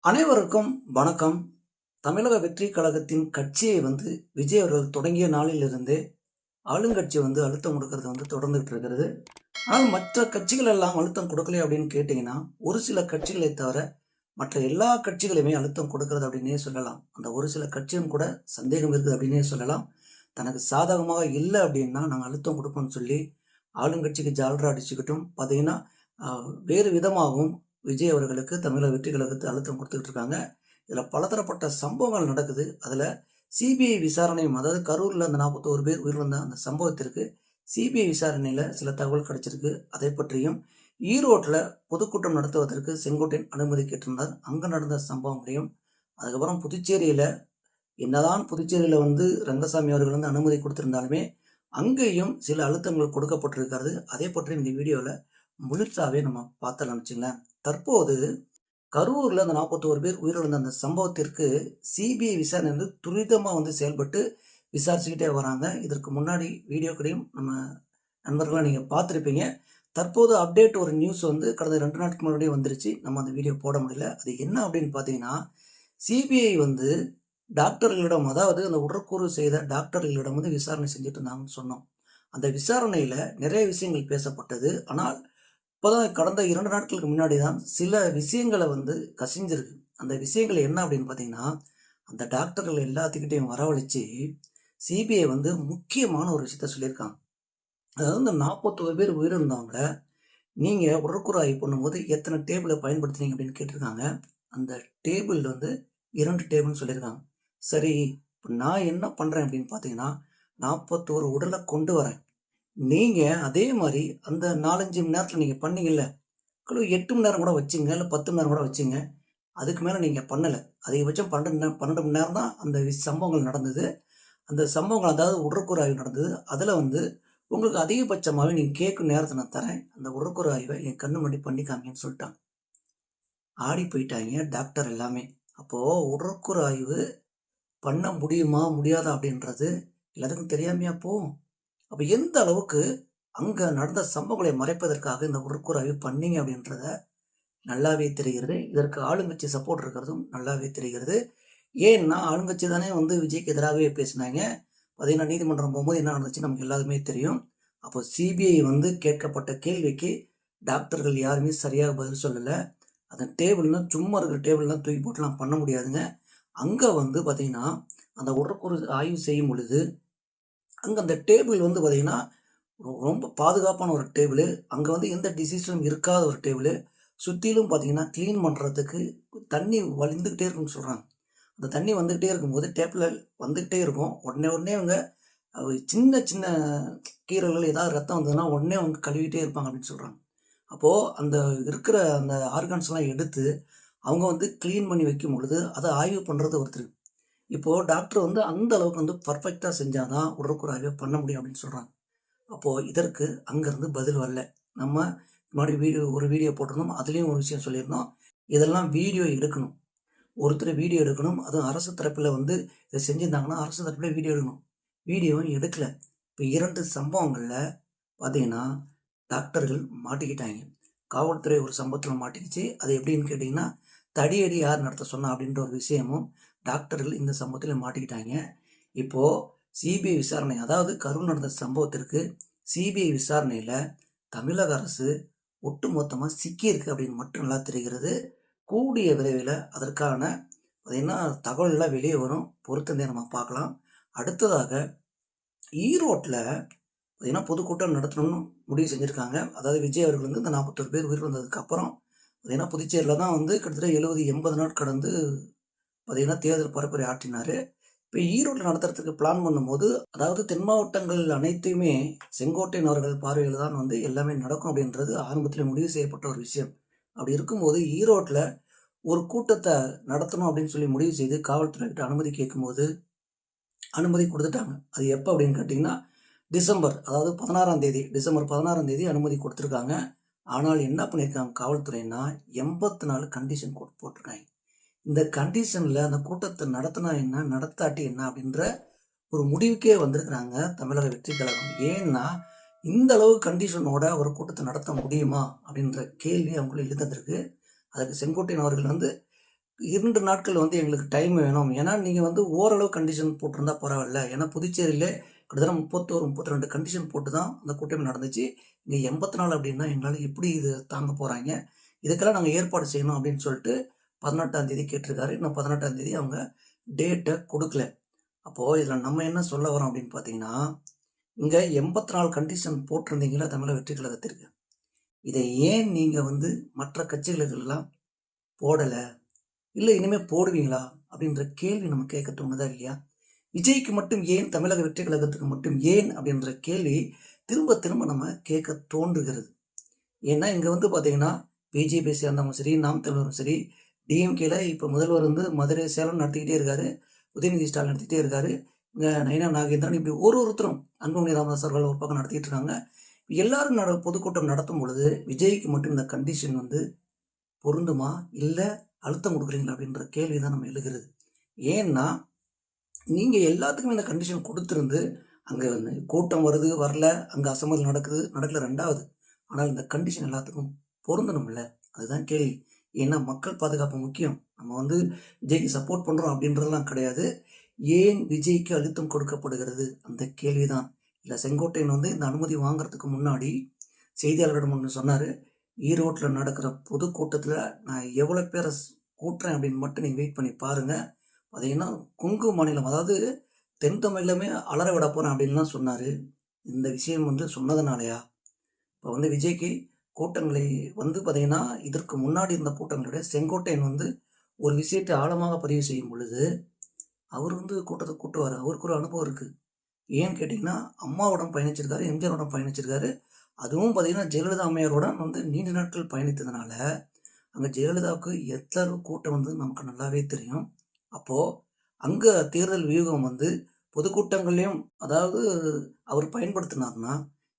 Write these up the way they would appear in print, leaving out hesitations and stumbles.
அனைவருக்கும் வணக்கம். தமிழக வெற்றி கழகத்தின் கட்சியை விஜய் அவர்கள் தொடங்கிய நாளிலிருந்தே ஆளுங்கட்சி அழுத்தம் கொடுக்கறது தொடர்ந்துகிட்டு இருக்கிறது. ஆனால் மற்ற கட்சிகள் எல்லாம் அழுத்தம் கொடுக்கலையே அப்படின்னு கேட்டிங்கன்னா, ஒரு சில கட்சிகளை தவிர மற்ற எல்லா கட்சிகளுமே அழுத்தம் கொடுக்கறது அப்படின்னே சொல்லலாம். அந்த ஒரு சில கட்சியும் கூட சந்தேகம் இருக்குது அப்படின்னே சொல்லலாம். தனக்கு சாதகமாக இல்லை அப்படின்னா நாங்கள் அழுத்தம் கொடுப்போம்னு சொல்லி ஆளுங்கட்சிக்கு ஜால்ரா அடிச்சுக்கிட்டும் பார்த்தீங்கன்னா வேறு விதமாகவும் விஜய் அவர்களுக்கு தமிழக வெற்றி கழகத்தை அழுத்தம் கொடுத்துக்கிட்டு இருக்காங்க. இதில் பலதரப்பட்ட சம்பவங்கள் நடக்குது. அதில் சிபிஐ விசாரணையும், அதாவது கரூரில் அந்த 41 பேர் உயிரிழந்த அந்த சம்பவத்திற்கு சிபிஐ விசாரணையில் சில தகவல் கிடைச்சிருக்கு. அதை பற்றியும் ஈரோட்டில் பொதுக்கூட்டம் நடத்துவதற்கு செங்கோட்டையன் அனுமதி கேட்டிருந்தார். அங்கே நடந்த சம்பவங்களையும், அதுக்கப்புறம் புதுச்சேரியில் என்னதான் புதுச்சேரியில் ரங்கசாமி அவர்கள் அனுமதி கொடுத்திருந்தாலுமே அங்கேயும் சில அழுத்தங்கள் கொடுக்கப்பட்டிருக்கிறது. அதை பற்றி இந்த வீடியோவில் முழுசாவே நம்ம பார்த்தலாம் வச்சுங்களேன். தற்போது கரூரில் அந்த 41 பேர் உயிரிழந்த அந்த சம்பவத்திற்கு சிபிஐ விசாரணை துரிதமாக செயல்பட்டு விசாரிச்சுக்கிட்டே வராங்க. இதற்கு முன்னாடி வீடியோக்களையும் நம்ம நண்பர்களாக நீங்கள் பார்த்துருப்பீங்க. தற்போது அப்டேட் ஒரு நியூஸ் கடந்த 2 நாட்களுக்கு முன்னாடியே வந்துருச்சு. நம்ம அந்த வீடியோ போட முடியல. அது என்ன அப்படின்னு பார்த்தீங்கன்னா, சிபிஐ டாக்டர்களிடம், அதாவது அந்த உடற்கூறு செய்த டாக்டர்களிடம் விசாரணை செஞ்சுட்டு இருந்தாங்கன்னு சொன்னோம். அந்த விசாரணையில் நிறைய விஷயங்கள் பேசப்பட்டது. ஆனால் இப்போதான் கடந்த 2 நாட்களுக்கு முன்னாடி தான் சில விஷயங்களை கசிஞ்சிருக்கு. அந்த விஷயங்கள் என்ன அப்படின்னு பார்த்தீங்கன்னா, அந்த டாக்டர்கள் எல்லாத்துக்கிட்டையும் வரவழைச்சு சிபிஐ முக்கியமான ஒரு விஷயத்த சொல்லியிருக்காங்க. அதாவது இந்த 41 பேர் உயிரிழந்தவங்கள நீங்கள் உடற்கூறு ஆய்வு பண்ணும்போது எத்தனை டேபிளை பயன்படுத்துனீங்க அப்படின்னு கேட்டிருக்காங்க. அந்த டேபிள் 2 டேபிள்னு சொல்லியிருக்காங்க. சரி, இப்போ நான் என்ன பண்ணுறேன் அப்படின்னு பார்த்தீங்கன்னா, 41 உடலை கொண்டு வரேன். நீங்கள் அதே மாதிரி அந்த 4-5 மணி நேரத்தில் நீங்கள் பண்ணீங்கல்ல, 8 மணி நேரம் கூட வச்சுங்க, இல்லை 10 மணி நேரம் கூட வச்சுங்க. அதுக்கு மேலே நீங்கள் பண்ணலை. அதிகபட்சம் 12 மணி நேரம் தான் அந்த சம்பவங்கள் நடந்தது. அந்த சம்பவங்கள், அதாவது உடற்கூறு ஆய்வு நடந்தது. அதில் உங்களுக்கு அதிகபட்சமாகவே நீங்கள் கேட்கும் நேரத்தை நான் தரேன். அந்த உடற்கூறு ஆய்வை என் கண்ணு முன்னாடி பண்ணிக்காங்கன்னு சொல்லிட்டாங்க. ஆடி போயிட்டாங்க டாக்டர் எல்லாமே. அப்போது உடற்கூறு ஆய்வு பண்ண முடியுமா முடியாதா அப்படின்றது எல்லாத்துக்கும் தெரியாமையா போகும். அப்போ எந்த அளவுக்கு அங்கே நடந்த சம்பவங்களை மறைப்பதற்காக இந்த உடற்கூறு ஆய்வு பண்ணீங்க அப்படின்றத நல்லாவே தெரிகிறது. இதற்கு ஆளுங்கட்சி சப்போர்ட் இருக்கிறதும் நல்லாவே தெரிகிறது. ஏன்னா ஆளுங்கட்சி தானே விஜய்க்கு எதிராகவே பேசினாங்க. பார்த்தீங்கன்னா நீதிமன்றம் போகும்போது என்ன நடந்துச்சு நமக்கு எல்லாருமே தெரியும். அப்போ சிபிஐ கேட்கப்பட்ட கேள்விக்கு டாக்டர்கள் யாருமே சரியாக பதில் சொல்லலை. அந்த டேபிள்லாம் சும்மா இருக்கிற டேபிள்லாம் தூக்கி போட்டுலாம் பண்ண முடியாதுங்க. அங்கே பார்த்தீங்கன்னா அந்த உடற்கூறு ஆய்வு செய்யும் பொழுது அங்கே அந்த டேபிள் பார்த்தீங்கன்னா ரொம்ப பாதுகாப்பான ஒரு டேபிள். அங்கே எந்த டிசீஸும் இருக்காத ஒரு டேபிள். சுற்றிலும் பார்த்தீங்கன்னா க்ளீன் பண்ணுறதுக்கு தண்ணி வழிந்துக்கிட்டே இருக்குன்னு சொல்கிறாங்க. அந்த தண்ணி வந்துக்கிட்டே இருக்கும்போது டேப்பில் வந்துக்கிட்டே இருக்கும். உடனே அவங்க சின்ன சின்ன கீரல்கள் ஏதாவது ரத்தம் வந்ததுன்னா உடனே கழுவிட்டே இருப்பாங்க அப்படின்னு சொல்கிறாங்க. அப்போது அந்த இருக்கிற அந்த ஆர்கான்ஸ்லாம் எடுத்து அவங்க க்ளீன் பண்ணி வைக்கும் பொழுது அதை ஆய்வு பண்ணுறது ஒருத்தர். இப்போது டாக்டர் அந்த அளவுக்கு பர்ஃபெக்டாக செஞ்சால் தான் உடற்கூறு ஆய்வை பண்ண முடியும் அப்படின்னு சொல்கிறாங்க. அப்போது இதற்கு அங்கேருந்து பதில் வரல. நம்ம முன்னாடி ஒரு வீடியோ போட்டிருந்தோம். அதுலேயும் ஒரு விஷயம் சொல்லியிருந்தோம். இதெல்லாம் வீடியோ எடுக்கணும். ஒருத்தர் வீடியோ எடுக்கணும். அதுவும் அரசு தரப்பில் இதை செஞ்சுருந்தாங்கன்னா அரசு தரப்பில் வீடியோ எடுக்கணும். வீடியோவும் எடுக்கலை. இப்போ 2 சம்பவங்களில் பார்த்தீங்கன்னா டாக்டர்கள் மாட்டிக்கிட்டாங்க. காவல்துறை ஒரு சம்பவத்தில் மாட்டிக்கிச்சு. அது எப்படின்னு கேட்டிங்கன்னா, தடியடி யார் நடத்த சொன்னா அப்படின்ற ஒரு விஷயமும் டாக்டர்கள் இந்த சம்பவத்தில் மாட்டிக்கிட்டாங்க. இப்போது சிபிஐ விசாரணை, அதாவது கரூர் நடந்த சம்பவத்திற்கு சிபிஐ விசாரணையில் தமிழக அரசு ஒட்டுமொத்தமாக சிக்கியிருக்கு அப்படின்னு மட்டும் நல்லா தெரிகிறது. கூடிய விரைவில் அதற்கான பார்த்தீங்கன்னா தகவலெல்லாம் வெளியே வரும். பொறுத்திருந்தே நம்ம பார்க்கலாம். அடுத்ததாக ஈரோட்டில் பார்த்தீங்கன்னா பொதுக்கூட்டம் நடத்தணும்னு முடிவு செஞ்சுருக்காங்க. அதாவது விஜய் அவர்கள் இந்த 41 பேர் உயிரிழந்ததுக்கு அப்புறம் பார்த்தீங்கன்னா புதுச்சேரியில் தான் கிட்டத்தட்ட 70-80 நாள் கடந்து பார்த்தீங்கன்னா தேர்தல் பரப்புரை ஆற்றினார். இப்போ ஈரோட்டில் நடத்துறதுக்கு பிளான் பண்ணும்போது, அதாவது தென் மாவட்டங்கள் அனைத்தையுமே செங்கோட்டையன் அவர்கள் பார்வையில் தான் எல்லாமே நடக்கும் அப்படின்றது ஆரம்பத்தில் முடிவு செய்யப்பட்ட ஒரு விஷயம். அப்படி இருக்கும்போது ஈரோட்டில் ஒரு கூட்டத்தை நடத்தணும் அப்படின்னு சொல்லி முடிவு செய்து காவல்துறைகிட்ட அனுமதி கேட்கும்போது அனுமதி கொடுத்துட்டாங்க. அது எப்போ அப்படின்னு கேட்டிங்கன்னா டிசம்பர் 16ஆம் தேதி அனுமதி கொடுத்துருக்காங்க. ஆனால் என்ன பண்ணியிருக்காங்க காவல்துறைன்னா 84 கண்டிஷன் போட்டிருக்காங்க. இந்த கண்டிஷனில் அந்த கூட்டத்தை நடத்தினா என்ன, நடத்தாட்டி என்ன அப்படின்ற ஒரு முடிவுக்கே வந்திருக்கிறாங்க தமிழக வெற்றி கழகம். ஏன்னா இந்த அளவு கண்டிஷனோட ஒரு கூட்டத்தை நடத்த முடியுமா அப்படின்ற கேள்வி அவங்களும் எழுந்திருக்கு. அதுக்கு செங்கோட்டையன் அவர்கள் 2 நாட்கள் வந்து எங்களுக்கு டைம் வேணும். ஏன்னா, நீங்க வந்து ஓரளவு கண்டிஷன் போட்டிருந்தா பரவாயில்ல. ஏன்னா, புதுச்சேரியில கிட்டத்தட்ட 31, 32 கண்டிஷன் போட்டு தான் அந்த கூட்டமே நடந்துச்சு. இங்க 84 அப்படின்னா எங்களால எப்படி இது தாங்க போறாய்ங்க? இதுக்கெல்லாம் நாங்க ஏற்பாடு செய்யணும் அப்படின்னு சொல்லிட்டு 18ஆம் தேதி கேட்டிருக்காரு. இன்னும் 18ஆம் தேதி அவங்க டேட்ட குடுக்கல. அப்போ இதுல நம்ம என்ன சொல்ல வரோம் அப்படின்னு பார்த்தீங்கன்னா, இங்க 84 கண்டிஷன் போட்டிருந்தீங்கல்ல தமிழக வெற்றி கழகத்திற்கு. இதை ஏன் நீங்க வந்து மற்ற கட்சிகளுக்கெல்லாம் போடல? இல்ல இனிமே போடுவீங்களா? அப்படின்ற கேள்வி நம்ம கேட்க தோணுதா இல்லையா? விஜய்க்கு மட்டும் ஏன், தமிழக வெற்றி கழகத்துக்கு மட்டும் ஏன் அப்படின்ற கேள்வி திரும்ப திரும்ப நம்ம கேட்க தோன்றுகிறது. ஏன்னா இங்க வந்து பார்த்தீங்கன்னா, பிஜேபி சேர்ந்தவங்களும் சரி, நாம் தமிழரும் சரி, டிஎம்கேல இப்ப முதல்வர் வந்து மதுரை, சேலம் நடத்திக்கிட்டே இருக்காரு. உதயநிதி ஸ்டாலின் நடத்திக்கிட்டே இருக்காரு. இங்க நயினா நாகேந்திரன் இப்படி ஒருத்தரும் அன்புமணி ராமதாஸ் அவர்கள் ஒரு பக்கம் நடத்திட்டு இருக்காங்க. எல்லாரும் பொதுக்கூட்டம் நடத்தும் பொழுது விஜய்க்கு மட்டும் இந்த கண்டிஷன் வந்து பொருந்துமா? இல்ல அழுத்தம் கொடுக்குறீங்களா? அப்படின்ற கேள்வி தான் நம்ம எழுகிறது. ஏன்னா, நீங்க எல்லாத்துக்குமே இந்த கண்டிஷன் கொடுத்திருந்து, அங்க வந்து கூட்டம் வருது, வரல, அங்க அசெம்பிளி நடக்குது, நடக்கல 2வது. ஆனால் இந்த கண்டிஷன் எல்லாத்துக்கும் பொருந்தணும்ல? அதுதான் கேள்வி. ஏன்னா, மக்கள் பாதுகாப்பு முக்கியம். நம்ம வந்து விஜய்க்கு சப்போர்ட் பண்றோம் அப்படின்றதெல்லாம் கிடையாது. ஏன் விஜய்க்கு அழுத்தம் கொடுக்கப்படுகிறது? அந்த கேள்விதான். இல்ல செங்கோட்டையன் வந்து இந்த அனுமதி வாங்குறதுக்கு முன்னாடி செய்தியாளர்களிடம் ஒண்ணு சொன்னாரு. ஈரோட்ல நடக்கிற பொதுக்கூட்டத்துல நான் எவ்வளவு பேரை கூட்டுறேன் அப்படின்னு மட்டும் நீங்க வெயிட் பண்ணி பாருங்க. பார்த்தீங்கன்னா, கொங்கு மாநிலம், அதாவது தென் தமிழ்லயுமே அலற விட போறேன் அப்படின்லாம் சொன்னாரு. இந்த விஷயம் வந்து சொன்னதுனாலயா? இப்போ வந்து விஜய்க்கு கூட்டங்களை வந்து பார்த்தீங்கன்னா, இதற்கு முன்னாடி இருந்த கூட்டங்களை விட செங்கோட்டையன் வந்து ஒரு விஷயத்தை ஆழமாக பதிவு செய்யும் பொழுது, அவர் வந்து கூட்டத்த கூட்டுவாரு. அவருக்கு ஒரு அனுபவம் இருக்கு. ஏன்னு கேட்டீங்கன்னா, அம்மாவுடன் பயணிச்சிருக்காரு, எம்ஜிஆருடன் பயணிச்சிருக்காரு. அதுவும் பார்த்தீங்கன்னா, ஜெயலலிதா அம்மையாருடன் வந்து நீண்ட நாட்கள் பயணித்ததுனால, அங்க ஜெயலலிதாவுக்கு எத்தளவு கூட்டம் வந்து நமக்கு நல்லாவே தெரியும். அப்போ அங்க தேர்தல் வியூகம் வந்து பொதுக்கூட்டங்கள்லயும், அதாவது அவர் பயன்படுத்தினார்னா,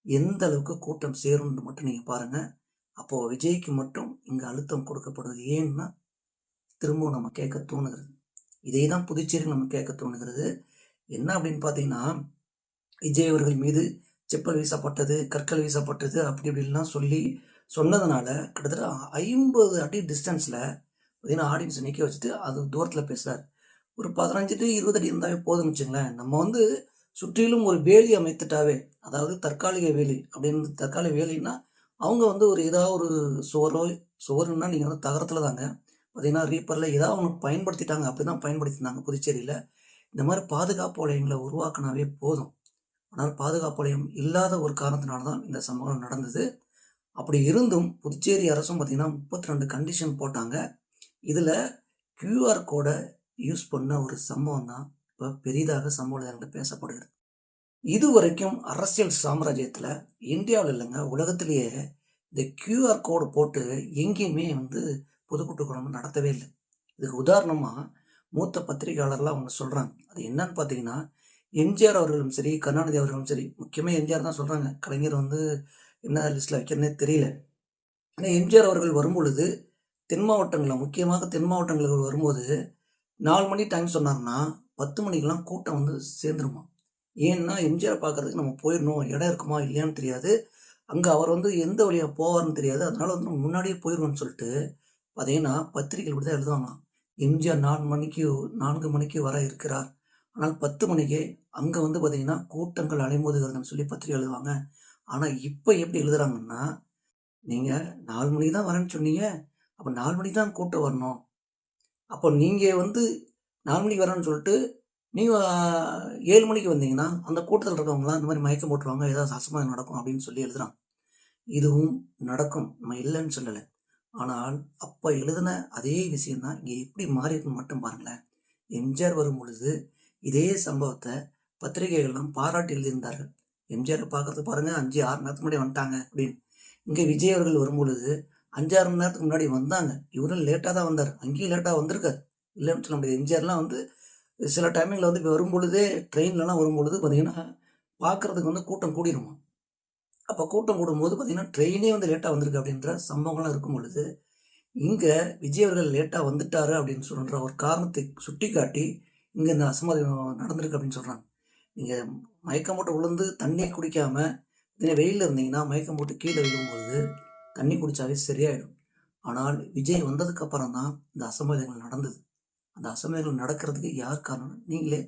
எந்த அளவுக்கு கூட்டம் சேரும்னு மட்டும் நீங்க பாருங்க. அப்போ விஜய்க்கு மட்டும் இங்க அழுத்தம் கொடுக்கப்படுவது ஏன்னா, திரும்பவும் நம்ம கேட்க தோணுகிறது. இதே தான் புதுச்சேரியில் நம்ம கேட்க தோணுகிறது. என்ன அப்படின்னு பார்த்தீங்கன்னா, விஜய் அவர்கள் மீது செப்பல் வீசப்பட்டது, கற்கள் வீசப்பட்டது, அப்படி இப்படின்லாம் சொல்லி சொன்னதுனால, கிட்டத்தட்ட 50 அடி டிஸ்டன்ஸ்ல பார்த்தீங்கன்னா, ஆடியன்ஸ நிக்க வச்சுட்டு, அது தூரத்தில பேசுறாரு. ஒரு 15 டு 20 அடி இருந்தாவே போதும்னு வச்சுங்களேன். நம்ம வந்து சுற்றிலும் ஒரு வேலி அமைத்துட்டாவே, அதாவது தற்காலிக வேலி அப்படின்னு, தற்காலிக வேலின்னா, அவங்க வந்து ஒரு ஏதாவது ஒரு சுவரோ, சுவருன்னா நீங்க வந்து தகரத்தில தாங்க. பார்த்தீங்கன்னா, ரீப்பர்ல ஏதாவது ஒண்ணு பயன்படுத்திட்டாங்க. அப்படிதான் பயன்படுத்தியிருந்தாங்க புதுச்சேரியில. இந்த மாரி பாதுகாப்பு வளையங்கள உருவாக்குனாவே போதும். ஆனால் பாதுகாப்பு வளையம் இல்லாத ஒரு காரணத்தினால தான் இந்த சம்பவம் நடந்தது. அப்படி இருந்தும் புதுச்சேரி அரசும் பார்த்தீங்கன்னா, 32 கண்டிஷன் போட்டாங்க. இதுல கியூஆர் கோட யூஸ் பண்ண ஒரு சம்பவம் தான் இப்ப பெரிதாக சமூக வலைதளங்கள்ல பேசப்படுகிறது. இதுவரைக்கும் அரசியல் சாம்ராஜ்யத்துல இந்தியாவில் இல்லைங்க, உலகத்திலேயே இந்த கியூஆர் கோடு போட்டு எங்கேயுமே வந்து பொதுக்கூட்டம் நடத்தவே இல்லை. இதுக்கு உதாரணமா மூத்த பத்திரிகையாளர்லாம் அவங்க சொல்றாங்க. அது என்னன்னு பார்த்தீங்கன்னா, எம்ஜிஆர் அவர்களும் சரி, கருணாநிதி அவர்களும் சரி, முக்கியமா எம்ஜிஆர் தான் சொல்றாங்க. கலைஞர் வந்து என்ன லிஸ்ட்ல வைக்கிறதுனே தெரியல. ஆனா எம்ஜிஆர் அவர்கள் வரும்பொழுது தென் மாவட்டங்கள்ல, முக்கியமாக தென் மாவட்டங்களுக்கு வரும்போது 4 மணி டைம் சொன்னாருன்னா, 10 மணிக்கெல்லாம் கூட்டம் வந்து சேர்ந்துருமா. ஏன்னா, எம்ஜிஆர் பார்க்கறதுக்கு நம்ம போயிரணும். இடம் இருக்குமா? இல்லையான்னு தெரியாது. அங்க அவர் வந்து எந்த வழியா போவார்ன்னு தெரியாது. அதனால வந்து நம்ம முன்னாடியே போயிருவோம்ன்னு சொல்லிட்டு, பார்த்தீங்கன்னா, பத்திரிகைகள் இப்படி தான் எழுதுவாங்களாம். எம்ஜிஆர் 4 மணிக்கு வர இருக்கிறார். ஆனால் 10 மணிக்கே அங்க வந்து பார்த்தீங்கன்னா, கூட்டங்கள் அலைமோதுகிறதுன்னு சொல்லி பத்திரிகை எழுதுவாங்க. ஆனா, இப்ப எப்படி எழுதுறாங்கன்னா, நீங்க 4 மணிக்கு தான் வரேன்னு சொன்னீங்க. அப்ப 4 மணிக்கு தான் கூட்டம் வரணும். அப்போ நீங்க வந்து 4 மணிக்கு வரேன்னு சொல்லிட்டு, நீங்க 7 மணிக்கு வந்தீங்கன்னா, அந்த கூட்டத்தில இருக்கவங்கலாம் இந்த மாரி மயக்கம் போட்டுருவாங்க. ஏதாவது அசம்பாவிதம் நடக்கும் அப்படின்னு சொல்லி எழுதுறாங்க. இதுவும் நடக்கும். நம்ம இல்லன்னு சொல்லல. ஆனால், அப்ப எழுதின அதே விஷயம் தான் இங்க எப்படி மாறியிருக்குன்னு மட்டும் பாருங்களேன். எம்ஜிஆர் வரும்பொழுது, இதே சம்பவத்த பத்திரிகைகள்லாம் பாராட்டி எழுதியிருந்தார்கள். எம்ஜிஆர பார்க்கறதுக்கு பாருங்க 5, 6 நேரத்துக்கு முன்னாடி வந்துட்டாங்க அப்படின்னு. இங்க விஜய் அவர்கள் வரும்பொழுது 5, 6 மணி நேரத்துக்கு முன்னாடி வந்தாங்க. இவரும் லேட்டா தான் வந்தாரு. அங்கேயும் லேட்டா வந்திருக்காரு. இல்லன்னு சொல்ல முடியாது. எம்ஜிஆர்லாம் வந்து சில டைமிங்ல வந்து வரும்பொழுதே ட்ரெயின்லலாம் வரும்பொழுது பார்த்தீங்கன்னா, பார்க்கறதுக்கு வந்து கூட்டம் கூடிருமா. அப்ப கூட்டம் கூடும்போது பார்த்தீங்கன்னா, ட்ரெயினே வந்து லேட்டா வந்திருக்கு அப்படின்ற சம்பவங்கள்லாம் இருக்கும் பொழுது, இங்க விஜய் அவர்கள் லேட்டா வந்துட்டாரு அப்படின்னு சொல்ற ஒரு காரணத்தை சுட்டிக்காட்டி, இங்க இந்த அசம்பாவிதம் நடந்திருக்கு அப்படின்னு சொல்றாங்க. நீங்க மயக்கம் போட்டு விழுந்து தண்ணீ குடிக்காம, இதே வெயில்ல இருந்தீங்கன்னா, மயக்கம் போட்டு கீழ விழும்பொழுது, தண்ணீ குடிச்சாவே சரியாயிடும். ஆனால் விஜய் வந்ததுக்கு அப்புறம் தான் இந்த அசம்பாவிதங்கள் நடந்தது. அந்த அசம்பாவிதங்கள் நடக்கிறதுக்கு யார் காரணம் நீங்களே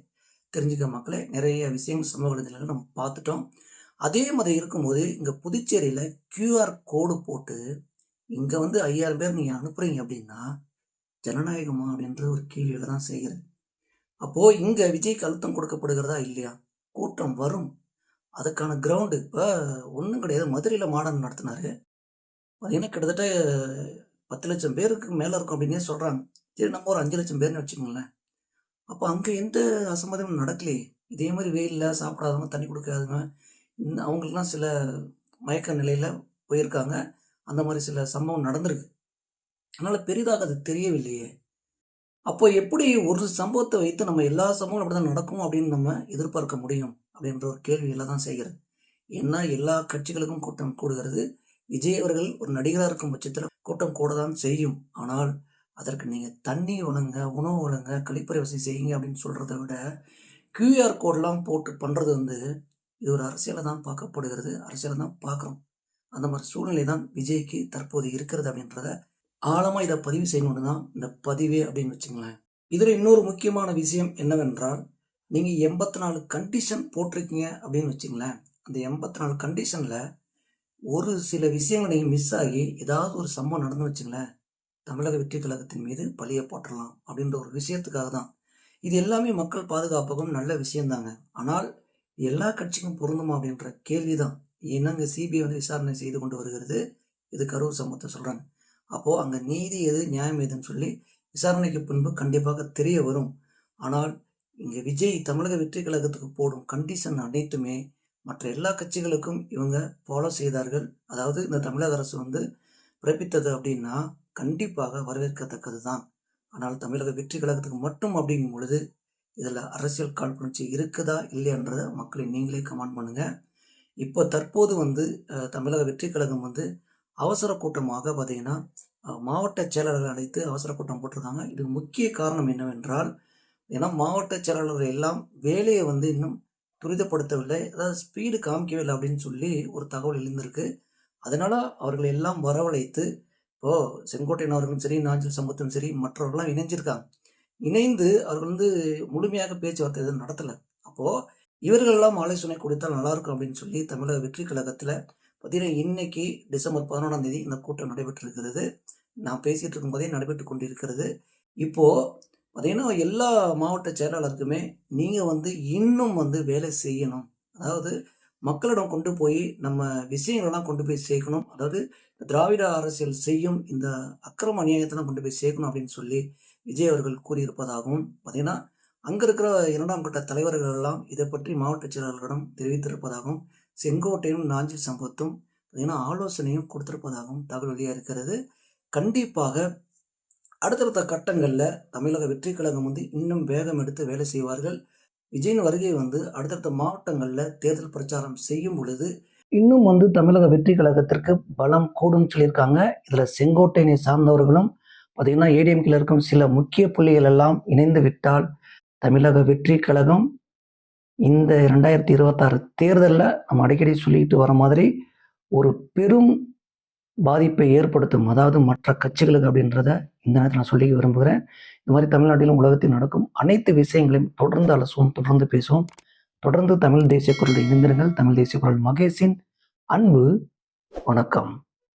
தெரிஞ்சுக்க மக்களே. நிறைய விஷயங்கள் சமூக வலைதளங்கள் நம்ம பார்த்துட்டோம். அதே மாதிரி இருக்கும்போது இங்கே புதுச்சேரியில் QR கோடு போட்டு இங்கே வந்து 5000 பேர் நீங்கள் அனுப்புறீங்க அப்படின்னா ஜனநாயகமா அப்படின்ற ஒரு கேள்வியில் தான் செய்கிறது. அப்போது இங்கே விஜய்க்கு அழுத்தம் கொடுக்கப்படுகிறதா இல்லையா? கூட்டம் வரும். அதுக்கான கிரவுண்டு இப்போ ஒன்றும் கிடையாது. மதுரையில் மாநாடு நடத்தினாரு. பார்த்தீங்கன்னா கிட்டத்தட்ட 10 லட்சம் பேருக்கு மேலே இருக்கும் அப்படின்னே சொல்கிறாங்க. சரி, நம்ம ஒரு 5 லட்சம் பேர்னு வச்சுக்கோங்களேன். அப்போ அங்கே எந்த அசம்பாவிதமும் நடக்கலையே. இதே மாதிரி வெயிலில் சாப்பிடாதவங்க, தண்ணி கொடுக்காதவங்க, அவங்களுக்குலாம் சில மயக்க நிலையில் போயிருக்காங்க. அந்த மாதிரி சில சம்பவம் நடந்திருக்கு. அதனால் பெரிதாக அது தெரியவில்லையே. அப்போ எப்படி ஒரு சம்பவத்தை வைத்து நம்ம எல்லா சம்பவங்களும் அப்படி தான் நடக்கும் அப்படின்னு நம்ம எதிர்பார்க்க முடியும் அப்படின்ற ஒரு கேள்வியில் தான் செய்கிறது. ஏன்னா எல்லா கட்சிகளுக்கும் கூட்டம் கூடுகிறது. விஜய் அவர்கள் ஒரு நடிகராக இருக்கும் பட்சத்தில் கூட்டம் கூட தான் செய்யும். ஆனால் அதற்கு நீங்கள் தண்ணி ஒழுங்க, உணவு ஒழுங்க, கழிப்பறை வசதி செய்யுங்க அப்படின்னு சொல்கிறத விட QR கோடெலாம் போட்டு பண்ணுறது வந்து இது ஒரு அரசியலை தான் பார்க்கப்படுகிறது. அரசியலை தான் பார்க்குறோம். அந்த மாதிரி சூழ்நிலை தான் விஜய்க்கு தற்போது இருக்கிறது அப்படின்றத ஆழமாக இதை பதிவு செய்யணுன்னு தான் இந்த பதிவே அப்படின்னு வச்சுங்களேன். இதில் இன்னொரு முக்கியமான விஷயம் என்னவென்றால், நீங்கள் 84 கண்டிஷன் போட்டிருக்கீங்க அப்படின்னு வச்சுங்களேன். அந்த 84 கண்டிஷனில் ஒரு சில விஷயங்கள் நீங்கள் மிஸ் ஆகி ஏதாவது ஒரு சம்பவம் நடந்து வச்சுங்களேன், தமிழக வெற்றி கழகத்தின் மீது பழியை போட்டுடலாம் அப்படின்ற ஒரு விஷயத்துக்காக தான். இது எல்லாமே மக்கள் பாதுகாப்புக்கும் நல்ல விஷயந்தாங்க. ஆனால் எல்லா கட்சிக்கும் பொருந்துமா அப்படின்ற கேள்வி தான். ஏன்னா இங்கே CBI வந்து விசாரணை செய்து கொண்டு வருகிறது. இது கரூர் சம்பவத்தை சொல்கிறாங்க. அப்போது அங்கே நீதி எது, நியாயம் எதுன்னு சொல்லி விசாரணைக்கு பின்பு கண்டிப்பாக தெரிய வரும். ஆனால் இங்கே விஜய் தமிழக வெற்றி கழகத்துக்கு போடும் கண்டிஷன் அனைத்துமே மற்ற எல்லா கட்சிகளுக்கும் இவங்க ஃபாலோ செய்தார்கள். அதாவது இந்த தமிழக அரசு வந்து பிறப்பித்தது அப்படின்னா கண்டிப்பாக வரவேற்கத்தக்கது தான். ஆனால் தமிழக வெற்றி கழகத்துக்கு மட்டும் அப்படிங்கும் பொழுது இதில் அரசியல் காழ்ப்புணர்ச்சி இருக்குதா இல்லையன்றதை மக்களை நீங்களே கமெண்ட் பண்ணுங்கள். இப்போ தற்போது வந்து தமிழக வெற்றி கழகம் வந்து அவசர கூட்டமாக பார்த்தீங்கன்னா மாவட்ட செயலாளர்கள் அழைத்து அவசர கூட்டம் போட்டிருக்காங்க. இதுக்கு முக்கிய காரணம் என்னவென்றால், ஏன்னா மாவட்ட செயலாளர்கள் எல்லாம் வேலையை வந்து இன்னும் துரிதப்படுத்தவில்லை, அதாவது ஸ்பீடு காமிக்கவில்லை அப்படின்னு சொல்லி ஒரு தகவல் எழுந்திருக்கு. அதனால அவர்கள் எல்லாம் வரவழைத்து இப்போது செங்கோட்டையன் அவர்களும் சரி, நாஞ்சில் சம்பத்தும் சரி, மற்றவர்கள்லாம் இணைஞ்சிருக்காங்க. இணைந்து அவர்கள் வந்து முழுமையாக பேச்சுவார்த்தை எதுவும் நடத்தலை. அப்போது இவர்களெல்லாம் ஆலோசனை கொடுத்தால் நல்லாயிருக்கும் அப்படின்னு சொல்லி தமிழக வெற்றி கழகத்தில் பார்த்தீங்கன்னா இன்னைக்கு டிசம்பர் 11ஆம் தேதி இந்த கூட்டம் நடைபெற்றிருக்கிறது. நான் பேசிகிட்டு இருக்கும்போதே நடைபெற்று கொண்டிருக்கிறது. இப்போது பார்த்தீங்கன்னா எல்லா மாவட்ட செயலாளருக்குமே நீங்கள் வந்து இன்னும் வந்து வேலை செய்யணும். அதாவது மக்களிடம் கொண்டு போய் நம்ம விஷயங்களெல்லாம் கொண்டு போய் சேர்க்கணும். அதாவது திராவிட அரசியல் செய்யும் இந்த அக்கிரம அநியாயத்தெல்லாம் கொண்டு போய் சேர்க்கணும் அப்படின்னு சொல்லி விஜய் அவர்கள் கூறியிருப்பதாகவும், பார்த்தீங்கன்னா அங்கே இருக்கிற 2ஆம் கட்ட தலைவர்கள் எல்லாம் இதை பற்றி மாவட்ட செயலாளர்களிடம் தெரிவித்திருப்பதாகவும், செங்கோட்டையும் நாஞ்சில் சம்பத்தும் பார்த்தீங்கன்னா ஆலோசனையும் கொடுத்திருப்பதாகவும் தகவல் வெளியாக இருக்கிறது. கண்டிப்பாக அடுத்தடுத்த கட்டங்களில் தமிழக வெற்றி கழகம் வந்து இன்னும் வேகம் எடுத்து வேலை செய்வார்கள். விஜயின் வருகை வந்து அடுத்தடுத்த மாவட்டங்களில் தேர்தல் பிரச்சாரம் செய்யும் பொழுது இன்னும் வந்து தமிழக வெற்றி கழகத்திற்கு பலம் கூடும் சொல்லியிருக்காங்க. இதில் செங்கோட்டையனை சார்ந்தவர்களும் பார்த்தீங்கன்னா ADMKல இருக்கும் சில முக்கிய புள்ளிகள் எல்லாம் இணைந்து விட்டால் தமிழக வெற்றி கழகம் இந்த 2026 தேர்தலில் நம்ம அடிக்கடி சொல்லிட்டு வர மாதிரி ஒரு பெரும் பாதிப்பை ஏற்படுத்தும். அதாவது மற்ற கட்சிகளுக்கு அப்படின்றத இந்த நேரத்தில் நான் சொல்லி விரும்புகிறேன். இந்த மாதிரி தமிழ்நாட்டிலும் உலகத்தில் நடக்கும் அனைத்து விஷயங்களையும் தொடர்ந்து அலசுவோம், தொடர்ந்து பேசுவோம். தொடர்ந்து தமிழ் தேசிய குரல் இணைந்திருங்கள். தமிழ் தேசிய குரல் மகேஷின் அன்பு வணக்கம்.